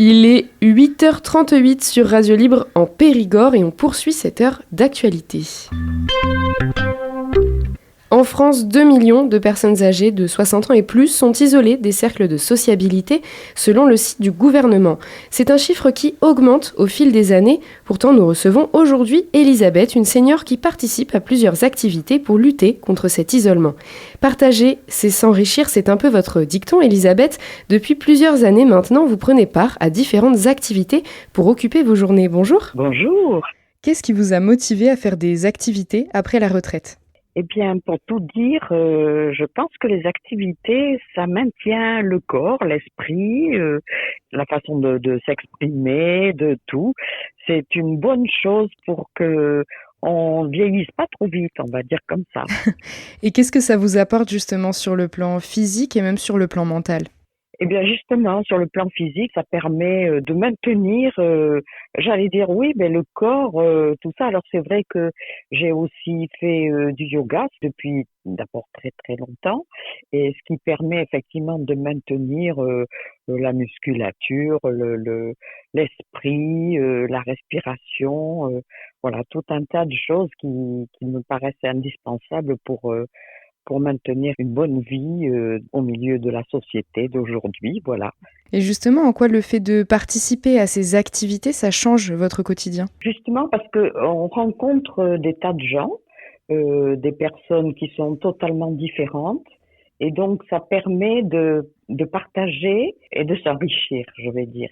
Il est 8h38 sur Radio Libre en Périgord et on poursuit cette heure d'actualité. En France, 2 millions de personnes âgées de 60 ans et plus sont isolées des cercles de sociabilité selon le site du gouvernement. C'est un chiffre qui augmente au fil des années. Pourtant, nous recevons aujourd'hui Elisabeth, une senior qui participe à plusieurs activités pour lutter contre cet isolement. Partager, c'est s'enrichir, c'est un peu votre dicton, Elisabeth. Depuis plusieurs années maintenant, vous prenez part à différentes activités pour occuper vos journées. Bonjour. Bonjour. Qu'est-ce qui vous a motivé à faire des activités après la retraite ? Eh bien, pour tout dire, je pense que les activités, ça maintient le corps, l'esprit, la façon de s'exprimer, de tout. C'est une bonne chose pour que on vieillisse pas trop vite, on va dire comme ça. Et qu'est-ce que ça vous apporte justement sur le plan physique et même sur le plan mental ? Eh bien, justement, sur le plan physique, ça permet de maintenir, j'allais dire oui, mais le corps, tout ça. Alors, c'est vrai que j'ai aussi fait du yoga depuis d'abord très très longtemps, et ce qui permet effectivement de maintenir la musculature, l'esprit, la respiration, voilà, tout un tas de choses qui me paraissent indispensables pour maintenir une bonne vie au milieu de la société d'aujourd'hui, voilà. Et justement, en quoi le fait de participer à ces activités, ça change votre quotidien ? Justement parce qu'on rencontre des tas de gens, des personnes qui sont totalement différentes, et donc ça permet de partager et de s'enrichir, je vais dire.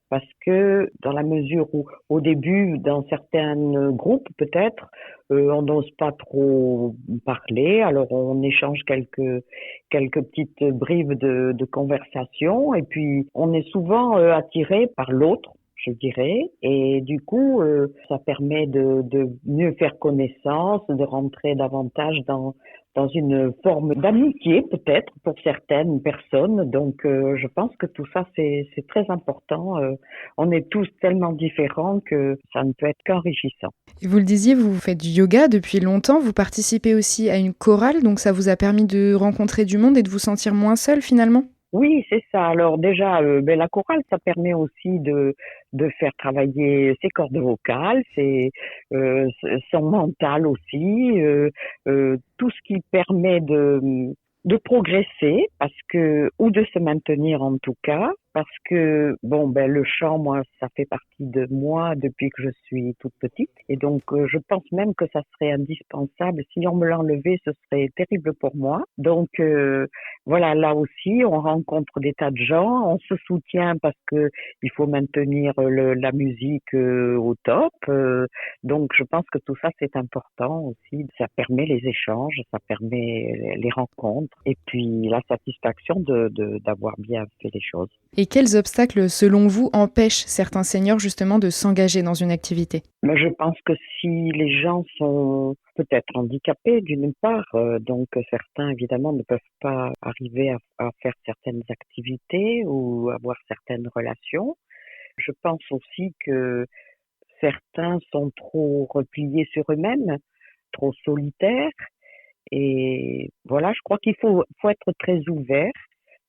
Parce que dans la mesure où, au début, dans certains groupes peut-être, on n'ose pas trop parler, alors on échange quelques petites brives de conversation, et puis on est souvent attiré par l'autre, je dirais, et du coup, ça permet de mieux faire connaissance, de rentrer davantage dans une forme d'amitié peut-être pour certaines personnes. Donc je pense que tout ça c'est très important. On est tous tellement différents que ça ne peut être qu'enrichissant. Et vous le disiez, vous faites du yoga depuis longtemps, vous participez aussi à une chorale, donc ça vous a permis de rencontrer du monde et de vous sentir moins seul finalement ? Oui, c'est ça. Alors déjà, la chorale, ça permet aussi de faire travailler ses cordes vocales, son mental aussi, tout ce qui permet de progresser, parce que ou de se maintenir en tout cas, parce que le chant, moi, ça fait partie de moi depuis que je suis toute petite, et donc je pense même que ça serait indispensable. Si on me l'enlevait, ce serait terrible pour moi. Donc voilà, là aussi, on rencontre des tas de gens, on se soutient parce que il faut maintenir la musique au top. Donc je pense que tout ça c'est important aussi. Ça permet les échanges, ça permet les rencontres, et puis la satisfaction d'avoir bien fait les choses. Et quels obstacles, selon vous, empêchent certains seniors justement de s'engager dans une activité ? Mais je pense que si les gens sont peut-être handicapés d'une part, donc certains évidemment ne peuvent pas arriver à faire certaines activités ou avoir certaines relations. Je pense aussi que certains sont trop repliés sur eux-mêmes, trop solitaires, et voilà, je crois qu'il faut être très ouvert,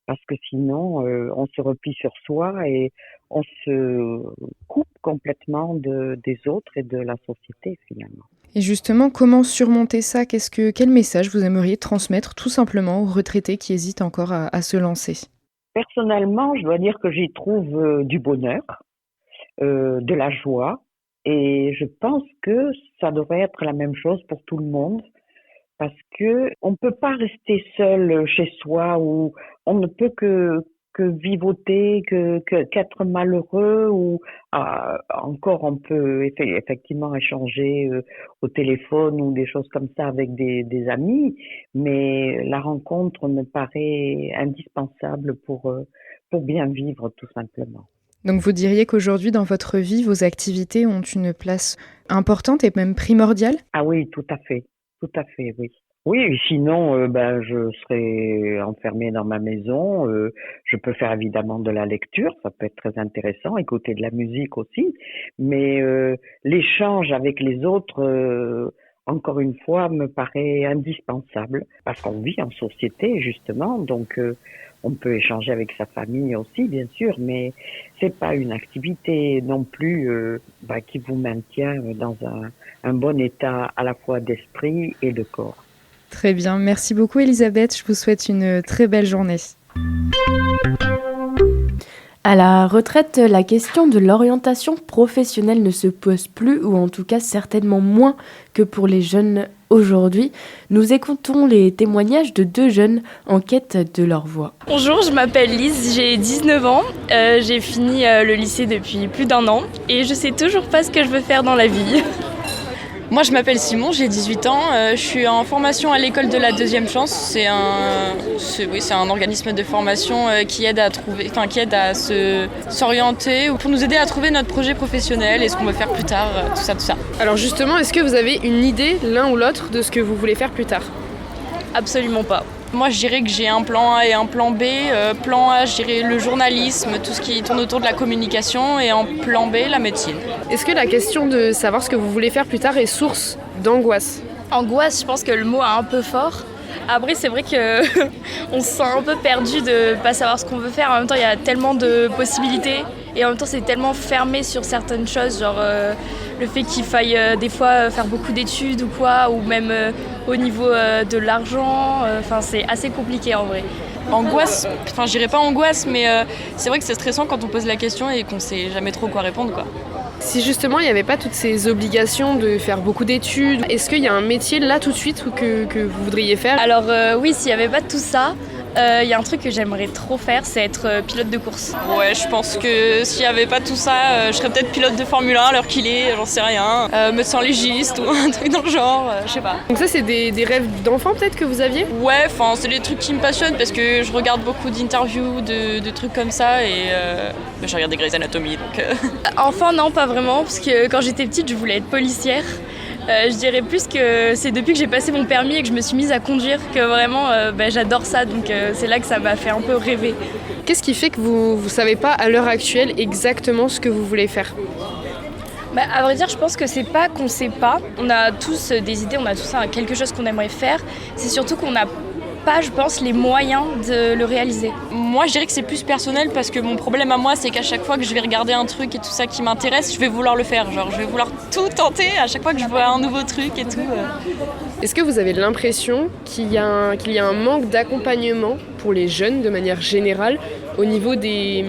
parce que sinon on se replie sur soi et on se coupe complètement des autres et de la société finalement. Et justement, comment surmonter ça ? Quel message vous aimeriez transmettre tout simplement aux retraités qui hésitent encore à se lancer ? Personnellement, je dois dire que j'y trouve du bonheur, de la joie, et je pense que ça devrait être la même chose pour tout le monde. Parce que on peut pas rester seul chez soi, ou on ne peut que vivoter, qu'être malheureux, ou encore on peut effectivement échanger au téléphone ou des choses comme ça avec des amis, mais la rencontre me paraît indispensable pour bien vivre tout simplement. Donc vous diriez qu'aujourd'hui dans votre vie, vos activités ont une place importante et même primordiale ? Ah oui, tout à fait, oui. Oui, sinon, je serais enfermée dans ma maison. Je peux faire évidemment de la lecture, ça peut être très intéressant, écouter de la musique aussi. Mais l'échange avec les autres, encore une fois, me paraît indispensable, parce qu'on vit en société justement. Donc, On peut échanger avec sa famille aussi, bien sûr, mais c'est pas une activité non plus qui vous maintient dans un bon état à la fois d'esprit et de corps. Très bien, merci beaucoup Elisabeth, je vous souhaite une très belle journée. À la retraite, la question de l'orientation professionnelle ne se pose plus, ou en tout cas certainement moins que pour les jeunes aujourd'hui. Nous écoutons les témoignages de 2 jeunes en quête de leur voie. Bonjour, je m'appelle Lise, j'ai 19 ans, j'ai fini le lycée depuis plus d'1 an et je sais toujours pas ce que je veux faire dans la vie. Moi je m'appelle Simon, j'ai 18 ans, je suis en formation à l'école de la deuxième chance. C'est un organisme de formation qui aide à s'orienter pour nous aider à trouver notre projet professionnel et ce qu'on veut faire plus tard, tout ça. Alors justement, est-ce que vous avez une idée l'un ou l'autre de ce que vous voulez faire plus tard ? Absolument pas. Moi, je dirais que j'ai un plan A et un plan B. Plan A, je dirais le journalisme, tout ce qui tourne autour de la communication, et en plan B, la médecine. Est-ce que la question de savoir ce que vous voulez faire plus tard est source d'angoisse ? Angoisse, je pense que le mot est un peu fort. Après, c'est vrai qu'on se sent un peu perdu de pas savoir ce qu'on veut faire. En même temps, il y a tellement de possibilités et en même temps, c'est tellement fermé sur certaines choses, genre le fait qu'il faille des fois faire beaucoup d'études ou quoi, ou même au niveau de l'argent. C'est assez compliqué en vrai. Angoisse, je dirais pas angoisse, mais c'est vrai que c'est stressant quand on pose la question et qu'on sait jamais trop quoi répondre, quoi. Si justement il n'y avait pas toutes ces obligations de faire beaucoup d'études, est-ce qu'il y a un métier là tout de suite que vous voudriez faire ? Alors oui, s'il n'y avait pas tout ça, il y a un truc que j'aimerais trop faire, c'est être pilote de course. Ouais, je pense que s'il n'y avait pas tout ça, je serais peut-être pilote de Formule 1 à l'heure qu'il est, j'en sais rien. Médecin légiste ou un truc dans le genre, je sais pas. Donc ça c'est des rêves d'enfant peut-être que vous aviez ? Ouais, c'est des trucs qui me passionnent parce que je regarde beaucoup d'interviews, de trucs comme ça et je regarde des Grey's Anatomy donc... Enfant non, pas vraiment, parce que quand j'étais petite je voulais être policière. Je dirais plus que c'est depuis que j'ai passé mon permis et que je me suis mise à conduire que vraiment j'adore ça, donc c'est là que ça m'a fait un peu rêver. Qu'est-ce qui fait que vous savez pas à l'heure actuelle exactement ce que vous voulez faire ? À vrai dire, je pense que c'est pas qu'on sait pas. On a tous des idées, on a tous quelque chose qu'on aimerait faire. C'est surtout qu'on n'a pas, je pense, les moyens de le réaliser. Moi, je dirais que c'est plus personnel parce que mon problème à moi, c'est qu'à chaque fois que je vais regarder un truc et tout ça qui m'intéresse, je vais vouloir le faire. Genre, je vais vouloir tout tenter à chaque fois que je vois un nouveau truc et tout. Est-ce que vous avez l'impression qu'il y a un manque d'accompagnement pour les jeunes de manière générale au niveau des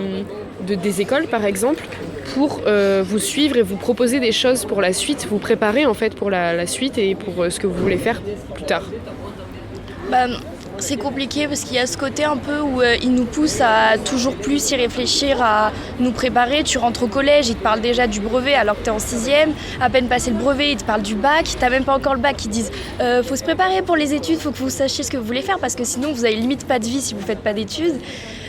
écoles, par exemple, pour vous suivre et vous proposer des choses pour la suite, vous préparer en fait pour la suite et pour ce que vous voulez faire plus tard ? C'est compliqué parce qu'il y a ce côté un peu où ils nous poussent à toujours plus y réfléchir, à nous préparer. Tu rentres au collège, ils te parlent déjà du brevet alors que tu es en 6e. À peine passé le brevet, ils te parlent du bac. Tu n'as même pas encore le bac, ils disent faut se préparer pour les études, faut que vous sachiez ce que vous voulez faire parce que sinon vous avez limite pas de vie si vous faites pas d'études.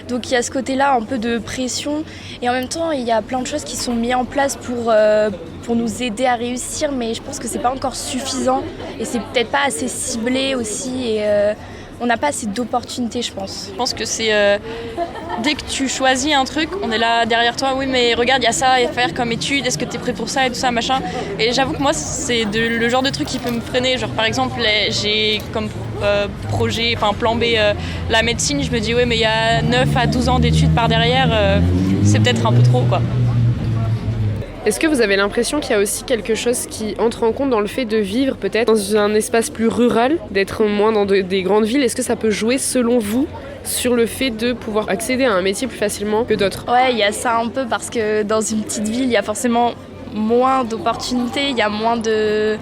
Donc il y a ce côté-là un peu de pression et en même temps il y a plein de choses qui sont mises en place pour nous aider à réussir, mais je pense que c'est pas encore suffisant et c'est peut-être pas assez ciblé aussi et on n'a pas assez d'opportunités, je pense. Je pense que c'est dès que tu choisis un truc, on est là derrière toi, oui mais regarde, il y a ça à faire comme étude, est-ce que tu es prêt pour ça et tout ça, machin. Et j'avoue que moi, c'est le genre de truc qui peut me freiner. Genre par exemple, j'ai comme projet, plan B, la médecine, je me dis ouais mais il y a 9 à 12 ans d'études par derrière, c'est peut-être un peu trop quoi. Est-ce que vous avez l'impression qu'il y a aussi quelque chose qui entre en compte dans le fait de vivre peut-être dans un espace plus rural, d'être moins dans des grandes villes ? Est-ce que ça peut jouer selon vous sur le fait de pouvoir accéder à un métier plus facilement que d'autres ? Ouais, il y a ça un peu parce que dans une petite ville, il y a forcément moins d'opportunités, il y a moins de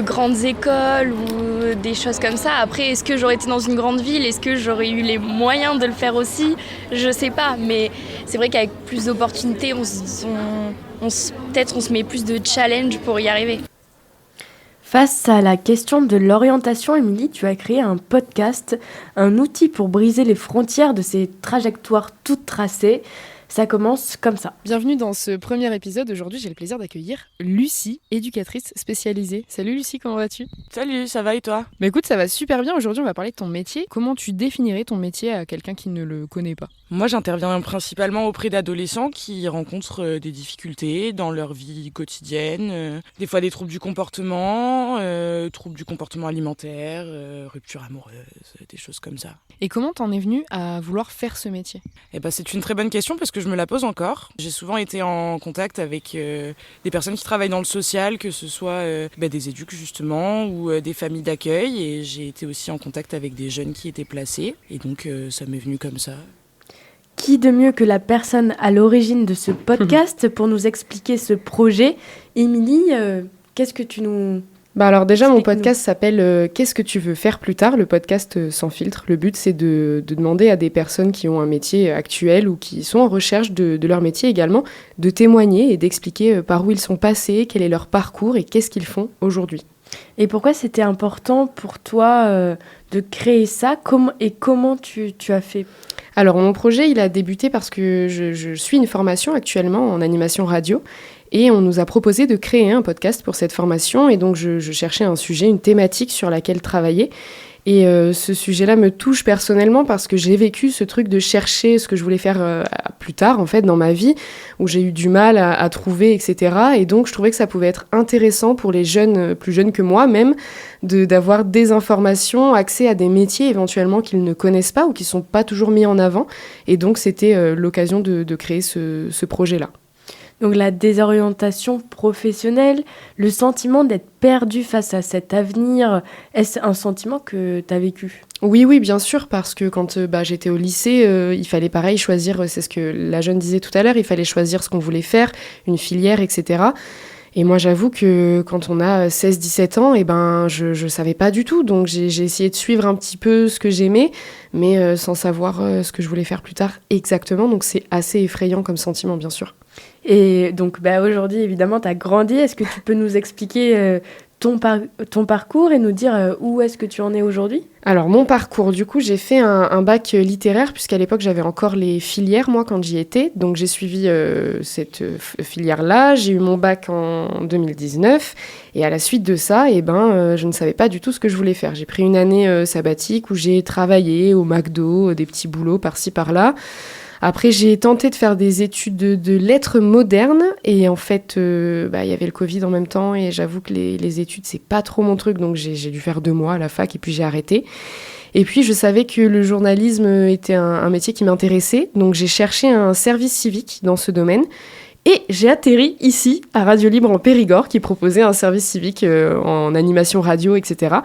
grandes écoles ou des choses comme ça. Après, est-ce que j'aurais été dans une grande ville ? Est-ce que j'aurais eu les moyens de le faire aussi ? Je sais pas, mais c'est vrai qu'avec plus d'opportunités, on se met plus de challenge pour y arriver. Face à la question de l'orientation, Émilie, tu as créé un podcast, un outil pour briser les frontières de ces trajectoires toutes tracées. Ça commence comme ça. Bienvenue dans ce premier épisode. Aujourd'hui, j'ai le plaisir d'accueillir Lucie, éducatrice spécialisée. Salut Lucie, comment vas-tu ? Salut, ça va et toi ? Bah écoute, ça va super bien. Aujourd'hui, on va parler de ton métier. Comment tu définirais ton métier à quelqu'un qui ne le connaît pas ? Moi, j'interviens principalement auprès d'adolescents qui rencontrent des difficultés dans leur vie quotidienne, des fois des troubles du comportement alimentaire, rupture amoureuse, des choses comme ça. Et comment t'en es venue à vouloir faire ce métier ? C'est une très bonne question parce que je me la pose encore. J'ai souvent été en contact avec des personnes qui travaillent dans le social, que ce soit des éducs justement ou des familles d'accueil, et j'ai été aussi en contact avec des jeunes qui étaient placés, et donc ça m'est venu comme ça. Qui de mieux que la personne à l'origine de ce podcast pour nous expliquer ce projet ? Émilie, qu'est-ce que tu nous... Alors déjà, mon podcast s'appelle Qu'est-ce que tu veux faire plus tard ? Le podcast sans filtre. Le but, c'est de demander à des personnes qui ont un métier actuel ou qui sont en recherche de leur métier également, de témoigner et d'expliquer par où ils sont passés, quel est leur parcours et qu'est-ce qu'ils font aujourd'hui. Et pourquoi c'était important pour toi de créer ça ? Comment tu as fait ? Alors, mon projet, il a débuté parce que je suis une formation actuellement en animation radio. Et on nous a proposé de créer un podcast pour cette formation. Et donc, je cherchais un sujet, une thématique sur laquelle travailler. Et ce sujet-là me touche personnellement parce que j'ai vécu ce truc de chercher ce que je voulais faire plus tard, en fait, dans ma vie, où j'ai eu du mal à trouver, etc. Et donc, je trouvais que ça pouvait être intéressant pour les jeunes, plus jeunes que moi même, d'avoir des informations, accès à des métiers éventuellement qu'ils ne connaissent pas ou qui ne sont pas toujours mis en avant. Et donc, c'était l'occasion de créer ce projet-là. Donc la désorientation professionnelle, le sentiment d'être perdu face à cet avenir, est-ce un sentiment que tu as vécu ? Oui, bien sûr, parce que quand j'étais au lycée, il fallait pareil choisir, c'est ce que la jeune disait tout à l'heure, il fallait choisir ce qu'on voulait faire, une filière, etc. Et moi, j'avoue que quand on a 16-17 ans, je savais pas du tout. Donc, j'ai essayé de suivre un petit peu ce que j'aimais, mais sans savoir ce que je voulais faire plus tard exactement. Donc, c'est assez effrayant comme sentiment, bien sûr. Et donc, aujourd'hui, évidemment, tu as grandi. Est-ce que tu peux nous expliquer ton parcours et nous dire où est-ce que tu en es aujourd'hui ? Alors, mon parcours, du coup, j'ai fait un bac littéraire, puisqu'à l'époque, j'avais encore les filières, moi, quand j'y étais. Donc, j'ai suivi cette filière-là. J'ai eu mon bac en 2019. Et à la suite de ça, je ne savais pas du tout ce que je voulais faire. J'ai pris une année sabbatique où j'ai travaillé au McDo, des petits boulots par-ci, par-là. Après, j'ai tenté de faire des études de lettres modernes et en fait, y avait le Covid en même temps et j'avoue que les études, c'est pas trop mon truc, donc j'ai dû faire 2 mois à la fac et puis j'ai arrêté. Et puis, je savais que le journalisme était un métier qui m'intéressait, donc j'ai cherché un service civique dans ce domaine. Et j'ai atterri ici, à Radio Libre en Périgord, qui proposait un service civique en animation radio, etc.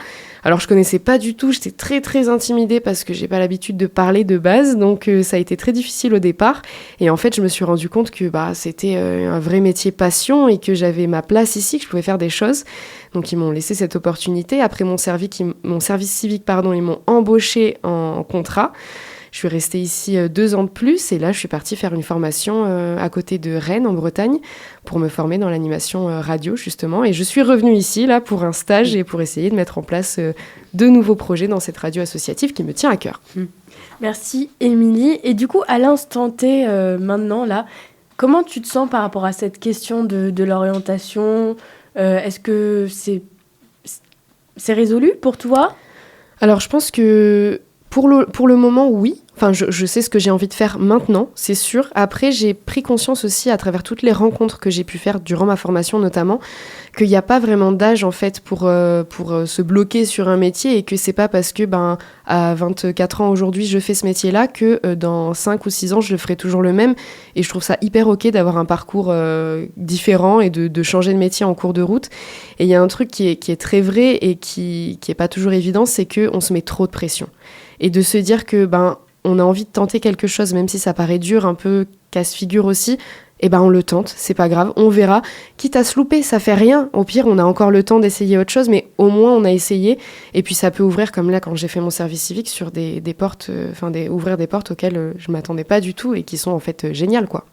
Alors, je connaissais pas du tout, j'étais très, très intimidée parce que j'ai pas l'habitude de parler de base, donc ça a été très difficile au départ. Et en fait, je me suis rendu compte que c'était un vrai métier passion et que j'avais ma place ici, que je pouvais faire des choses. Donc, ils m'ont laissé cette opportunité. Après mon service civique, ils m'ont embauchée en contrat. Je suis restée ici 2 ans de plus et là, je suis partie faire une formation à côté de Rennes, en Bretagne, pour me former dans l'animation radio, justement. Et je suis revenue ici, là, pour un stage et pour essayer de mettre en place de nouveaux projets dans cette radio associative qui me tient à cœur. Merci, Émilie. Et du coup, à l'instant T, maintenant, là, comment tu te sens par rapport à cette question de l'orientation ? Est-ce que c'est résolu pour toi ? Alors, je pense que pour le moment, oui. Enfin, je sais ce que j'ai envie de faire maintenant, c'est sûr. Après, j'ai pris conscience aussi, à travers toutes les rencontres que j'ai pu faire durant ma formation notamment, qu'il n'y a pas vraiment d'âge en fait pour se bloquer sur un métier et que c'est pas parce que à 24 ans aujourd'hui je fais ce métier-là que dans 5 ou 6 ans je le ferai toujours le même. Et je trouve ça hyper ok d'avoir un parcours différent et de changer de métier en cours de route. Et il y a un truc qui est très vrai et qui est pas toujours évident, c'est qu'on se met trop de pression. Et de se dire que on a envie de tenter quelque chose, même si ça paraît dur, un peu casse-figure aussi, on le tente, c'est pas grave, on verra. Quitte à se louper, ça fait rien. Au pire, on a encore le temps d'essayer autre chose, mais au moins on a essayé. Et puis ça peut ouvrir, comme là, quand j'ai fait mon service civique, sur des portes, ouvrir des portes auxquelles je m'attendais pas du tout et qui sont en fait géniales, quoi.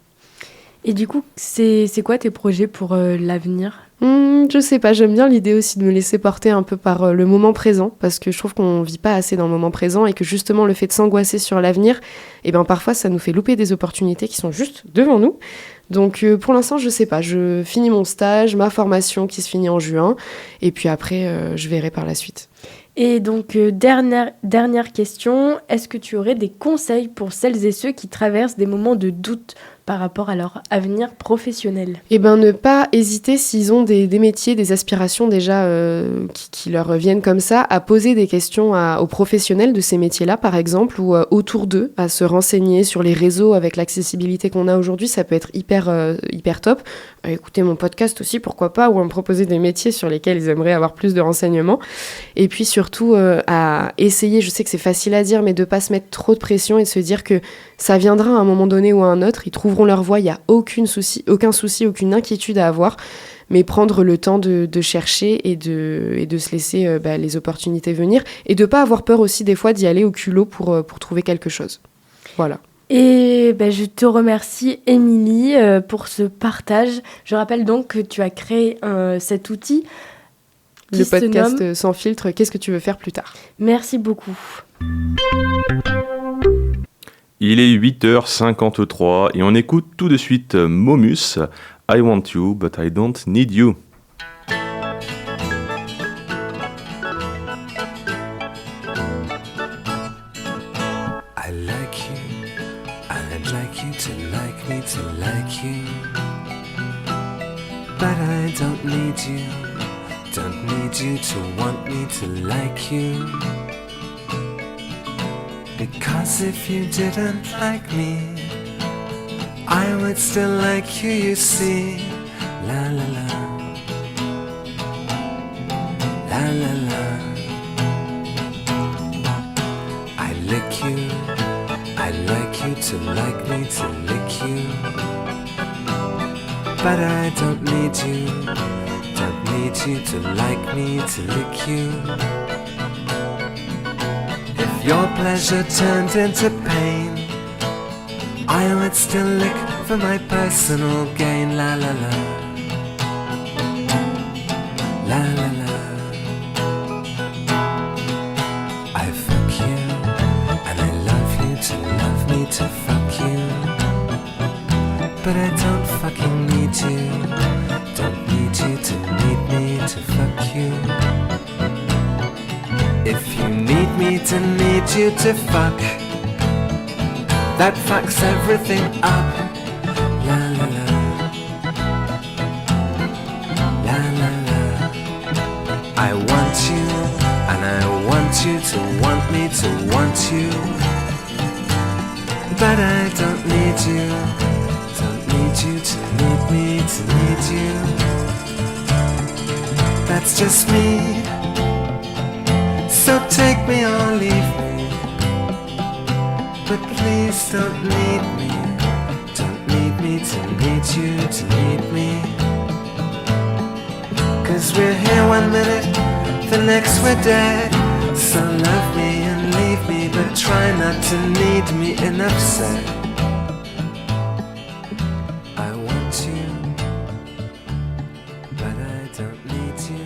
Et du coup, c'est quoi tes projets pour l'avenir ? Je sais pas, j'aime bien l'idée aussi de me laisser porter un peu par le moment présent, parce que je trouve qu'on vit pas assez dans le moment présent et que justement le fait de s'angoisser sur l'avenir, parfois ça nous fait louper des opportunités qui sont juste devant nous. Donc pour l'instant, je sais pas, je finis mon stage, ma formation qui se finit en juin, et puis après je verrai par la suite. Et donc, dernière question, est-ce que tu aurais des conseils pour celles et ceux qui traversent des moments de doute par rapport à leur avenir professionnel ? Ne pas hésiter s'ils ont des métiers, des aspirations déjà qui leur viennent comme ça, à poser des questions aux professionnels de ces métiers-là, par exemple, ou autour d'eux, à se renseigner sur les réseaux avec l'accessibilité qu'on a aujourd'hui. Ça peut être hyper top. Écoutez mon podcast aussi, pourquoi pas, ou à me proposer des métiers sur lesquels ils aimeraient avoir plus de renseignements. Et puis surtout, à essayer, je sais que c'est facile à dire, mais de ne pas se mettre trop de pression et de se dire que ça viendra à un moment donné ou à un autre. Ils trouveront leur voie, il n'y a aucun souci, aucune inquiétude à avoir, mais prendre le temps de chercher et de se laisser les opportunités venir, et de ne pas avoir peur aussi des fois d'y aller au culot pour trouver quelque chose. Voilà. Et je te remercie, Émilie, pour ce partage. Je rappelle donc que tu as créé cet outil. Le podcast Sans filtre, qu'est-ce que tu veux faire plus tard ? Merci beaucoup. Il est 8h53 et on écoute tout de suite Momus, I want you but I don't need you. I like you, and I'd like you to like me to like you. But I don't need you to want me to like you. Because if you didn't like me, I would still like you, you see. La la la, la la la. I lick you, I like you to like me to lick you. But I don't need you to like me to lick you. If your pleasure turned into pain, I would still lick for my personal gain. La la la, la la la. I fuck you, and I love you to love me to fuck you. But I don't fucking need you, don't need you to need me to fuck you. If you need me to need you to fuck, that fucks everything up. La la la, la la la. I want you, and I want you to want me to want you. But I don't need you to need me to need you. That's just me. So take me or leave me, but please don't need me. Don't need me to need you to need me. 'Cause we're here one minute, the next we're dead. So love me and leave me, but try not to need me enough said. I want you, but I don't need you.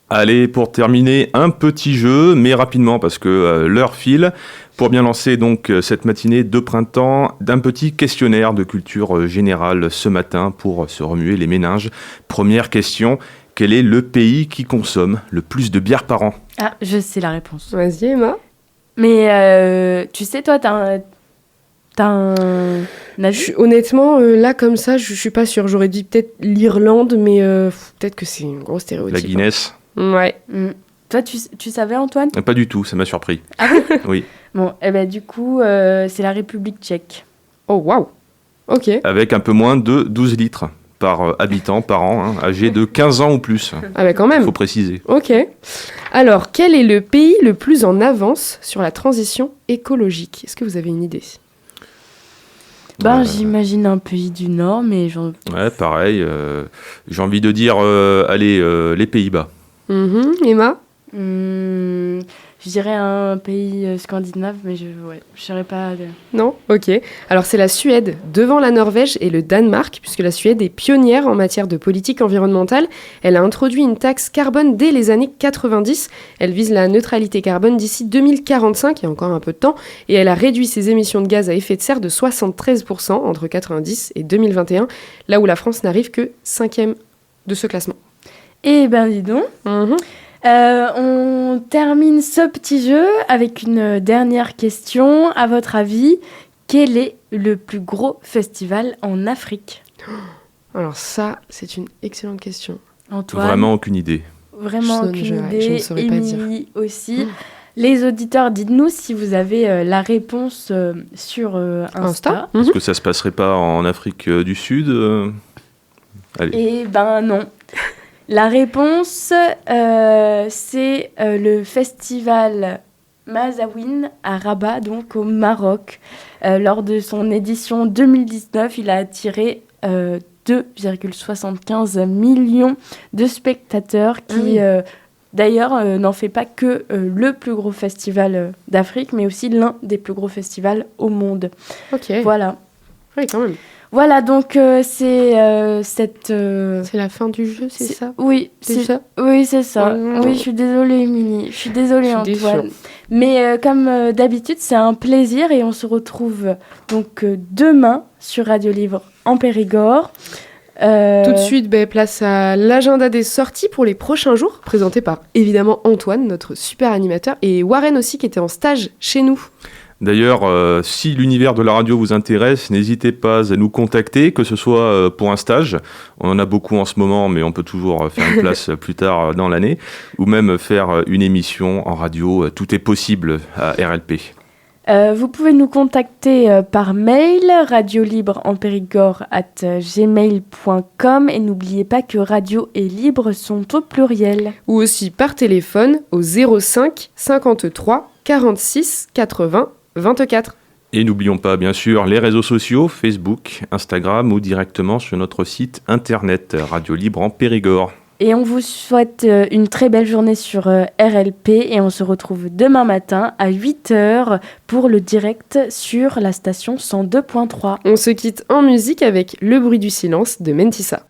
Allez, pour terminer, un petit jeu, mais rapidement parce que l'heure file. Pour bien lancer donc cette matinée de printemps, d'un petit questionnaire de culture générale ce matin pour se remuer les méninges. Première question, quel est le pays qui consomme le plus de bière par an ? Ah, je sais la réponse. Vas-y, Emma. Mais tu sais, toi, t'as un avis ? Honnêtement, là, comme ça, je suis pas sûre. J'aurais dit peut-être l'Irlande, mais peut-être que c'est un gros stéréotype. La Guinness ? Ouais. Toi, tu savais, Antoine ? Pas du tout, ça m'a surpris. Ah oui ? Oui. Bon, du coup, c'est la République tchèque. Oh, waouh. Ok. Avec un peu moins de 12 litres par habitant par an, âgé de 15 ans ou plus. Ah quand même. Faut préciser. Ok. Alors, quel est le pays le plus en avance sur la transition écologique ? Est-ce que vous avez une idée ? J'imagine un pays du Nord, mais Ouais, pareil. J'ai envie de dire, allez, les Pays-Bas. Emma ? Je dirais un pays scandinave, mais je ne saurais pas. Non ? Ok. Alors c'est la Suède, devant la Norvège et le Danemark, puisque la Suède est pionnière en matière de politique environnementale. Elle a introduit une taxe carbone dès les années 90. Elle vise la neutralité carbone d'ici 2045, il y a encore un peu de temps, et elle a réduit ses émissions de gaz à effet de serre de 73% entre 90 et 2021, là où la France n'arrive que 5e de ce classement. Eh ben dis donc. On termine ce petit jeu avec une dernière question. À votre avis, quel est le plus gros festival en Afrique ? Alors ça, c'est une excellente question. Antoine ? Vraiment aucune idée. Vraiment aucune idée. Je ne saurais pas dire. Émilie aussi. Les auditeurs, dites-nous si vous avez la réponse sur Insta. Est-ce que ça se passerait pas en Afrique du Sud Allez. Eh ben non. La réponse, c'est le festival Mazawin à Rabat, donc au Maroc. Lors de son édition 2019, il a attiré 2,75 millions de spectateurs qui, d'ailleurs, n'en fait pas que le plus gros festival d'Afrique, mais aussi l'un des plus gros festivals au monde. Ok. Voilà. Oui, quand même. Voilà, donc c'est cette... C'est la fin du jeu, c'est ça ? Oui, c'est ça. Oui, c'est ça. Oui, je suis désolée, Émilie. Je suis désolée, Antoine. Mais comme d'habitude, c'est un plaisir et on se retrouve donc demain sur Radio Libre en Périgord. Tout de suite, place à l'agenda des sorties pour les prochains jours, présenté par évidemment Antoine, notre super animateur, et Warren aussi qui était en stage chez nous. D'ailleurs, si l'univers de la radio vous intéresse, n'hésitez pas à nous contacter, que ce soit pour un stage, on en a beaucoup en ce moment, mais on peut toujours faire une place plus tard dans l'année, ou même faire une émission en radio, tout est possible à RLP. Vous pouvez nous contacter par mail, radiolibreempérigord@gmail.com, et n'oubliez pas que radio et libre sont au pluriel. Ou aussi par téléphone au 05 53 46 80 24. Et n'oublions pas, bien sûr, les réseaux sociaux, Facebook, Instagram ou directement sur notre site internet Radio Libre en Périgord. Et on vous souhaite une très belle journée sur RLP et on se retrouve demain matin à 8h pour le direct sur la station 102.3. On se quitte en musique avec Le bruit du silence de Mentissa.